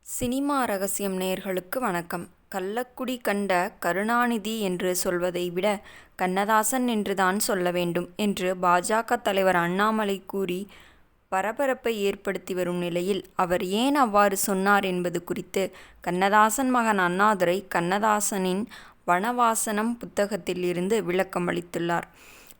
Cinema ரகசியம் நேயர்களுக்கு வணக்கம். கள்ளக்குடி கண்ட கருணாநிதி என்று சொல்வதை விட கண்ணதாசன் என்றுதான் சொல்ல வேண்டும் என்று பாஜக தலைவர் அண்ணாமலை கூறி பரபரப்பை ஏற்படுத்தி வரும் நிலையில் அவர் ஏன் அவ்வாறு சொன்னார் என்பது குறித்து கண்ணதாசன் மகன் அண்ணாதுரை கண்ணதாசனின் வனவாசனம் புத்தகத்தில் இருந்து விளக்கம் அளித்துள்ளார்.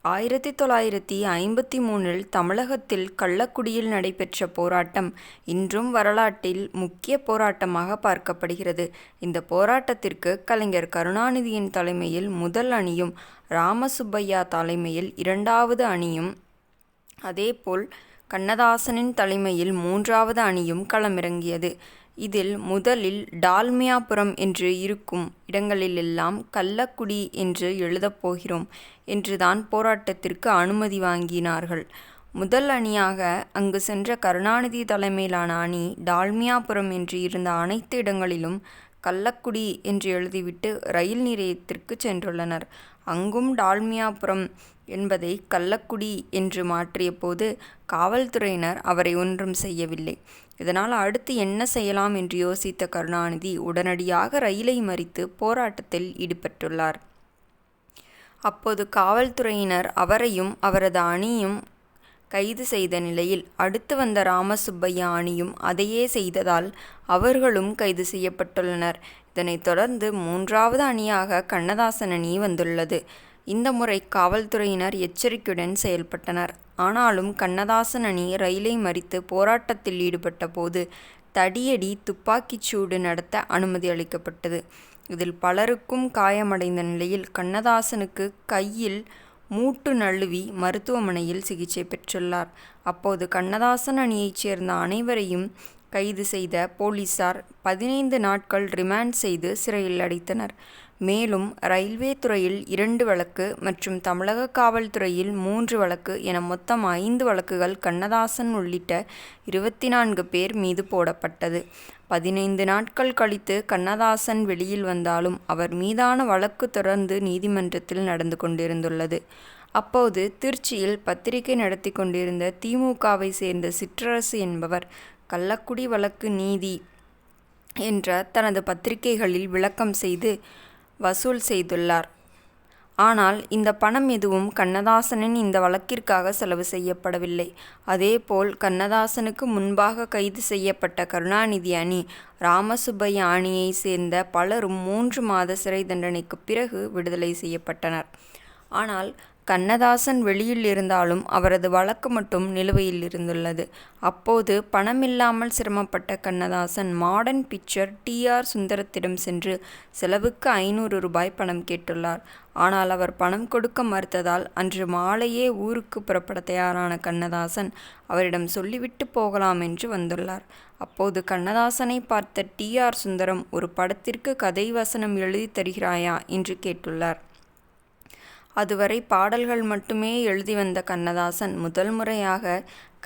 1953 தமிழகத்தில் கள்ளக்குடியில் நடைபெற்ற போராட்டம் இன்றும் வரலாற்றில் முக்கிய போராட்டமாக பார்க்கப்படுகிறது. இந்த போராட்டத்திற்கு கலைஞர் கருணாநிதியின் தலைமையில் முதல் அணியும் ராமசுப்பையா தலைமையில் இரண்டாவது அணியும் அதேபோல் கண்ணதாசனின் தலைமையில் மூன்றாவது அணியும் களமிறங்கியது. இதில் முதலில் டால்மியாபுரம் என்று இருக்கும் இடங்களிலெல்லாம் கள்ளக்குடி என்று எழுதப் போகிறோம் என்றுதான் போராட்டத்திற்கு அனுமதி வாங்கினார்கள். முதல் அணியாக அங்கு சென்ற கருணாநிதி தலைமையிலான அணி டால்மியாபுரம் என்று இருந்த அனைத்து இடங்களிலும் கள்ளக்குடி என்று எழுதிவிட்டு ரயில் நிலையத்திற்கு சென்றுள்ளனர். அங்கும் டால்மியாபுரம் என்பதை கள்ளக்குடி என்று மாற்றிய போது காவல்துறையினர் அவரை ஒன்றும் செய்யவில்லை. இதனால் அடுத்து என்ன செய்யலாம் என்று யோசித்த கருணாநிதி உடனடியாக ரயிலை மறித்து போராட்டத்தில் ஈடுபட்டுள்ளார். அப்போது காவல்துறையினர் அவரையும் அவரது அணியும் கைது செய்த நிலையில் அடுத்து வந்த ராமசுப்பையா அணியும் அதையே செய்ததால் அவர்களும் கைது செய்யப்பட்டுள்ளனர். இதனைத் தொடர்ந்து மூன்றாவது அணியாக கண்ணதாசன் அணி வந்துள்ளது. இந்த முறை காவல்துறையினர் எச்சரிக்கையுடன் செயல்பட்டனர். ஆனாலும் கண்ணதாசன் அணி ரயிலை மறித்து போராட்டத்தில் ஈடுபட்ட போது தடியடி துப்பாக்கிச்சூடு நடத்த அனுமதி அளிக்கப்பட்டது. இதில் பலருக்கும் காயமடைந்த நிலையில் கண்ணதாசனுக்கு கையில் மூட்டு நழுவி மருத்துவமனையில் சிகிச்சை பெற்றுள்ளார். அப்போது கண்ணதாசன் அணியைச் சேர்ந்த அனைவரையும் கைது செய்த போலீசார் 15 நாட்கள் ரிமாண்ட் செய்து சிறையில் அடைத்தனர். மேலும் ரயில்வே துறையில் 2 வழக்கு மற்றும் தமிழக காவல்துறையில் 3 வழக்கு என மொத்தம் 5 வழக்குகள் கண்ணதாசன் உள்ளிட்ட 24 பேர் மீது போடப்பட்டது. 15 நாட்கள் கழித்து கண்ணதாசன் வெளியில் வந்தாலும் அவர் மீதான வழக்கு தொடர்ந்து நீதிமன்றத்தில் நடந்து கொண்டிருந்துள்ளது. அப்போது திருச்சியில் பத்திரிகை நடத்தி கொண்டிருந்த திமுகவை சேர்ந்த சிற்றரசு என்பவர் கள்ளக்குடி வழக்கு நீதி என்ற தனது பத்திரிகைகளில் விளக்கம் செய்து வசூல் செய்துள்ளார். ஆனால் இந்த பணம் எதுவும் கண்ணதாசனின் இந்த வழக்கிற்காக செலவு செய்யப்படவில்லை. அதேபோல் கண்ணதாசனுக்கு முன்பாக கைது செய்யப்பட்ட கருணாநிதி அணி ராமசுப்பையா அணியை சேர்ந்த பலரும் 3 மாத சிறை தண்டனைக்கு பிறகு விடுதலை செய்யப்பட்டனர். ஆனால் கண்ணதாசன் வெளியில் இருந்தாலும் அவரது வழக்கு மட்டும் நிலுவையில் இருந்துள்ளது. அப்போது பணமில்லாமல் சிரமப்பட்ட கண்ணதாசன் மாடர்ன் பிக்சர் TR சுந்தரத்திடம் சென்று செலவுக்கு 500 ரூபாய் பணம் கேட்டுள்ளார். ஆனால் அவர் பணம் கொடுக்க மறுத்ததால் அன்று மாலையே ஊருக்கு புறப்பட தயாரான கண்ணதாசன் அவரிடம் சொல்லிவிட்டு போகலாம் என்று வந்துள்ளார். அப்போது கண்ணதாசனை பார்த்த TR சுந்தரம் ஒரு படத்திற்கு கதை வசனம் எழுதி தருகிறாயா என்று கேட்டுள்ளார். அதுவரை பாடல்கள் மட்டுமே எழுதி வந்த கண்ணதாசன் முதல் முறையாக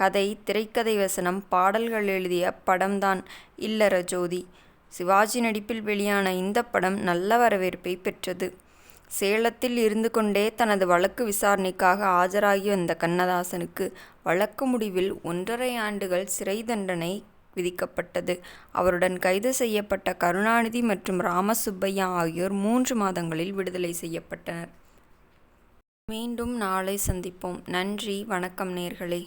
கதை, திரைக்கதை வசனம், பாடல்கள் எழுதிய படம்தான் இல்லற ஜோதி. சிவாஜி நடிப்பில் வெளியான இந்த படம் நல்ல வரவேற்பை பெற்றது. சேலத்தில் இருந்து கொண்டே தனது வழக்கு விசாரணைக்காக ஆஜராகி வந்த கண்ணதாசனுக்கு வழக்கு முடிவில் 1.5 ஆண்டுகள் சிறை தண்டனை விதிக்கப்பட்டது. அவருடன் கைது செய்யப்பட்ட கருணாநிதி மற்றும் ராமசுப்பையா ஆகியோர் 3 மாதங்களில் விடுதலை செய்யப்பட்டனர். மீண்டும் நாளை சந்திப்போம். நன்றி, வணக்கம் நேயர்களே.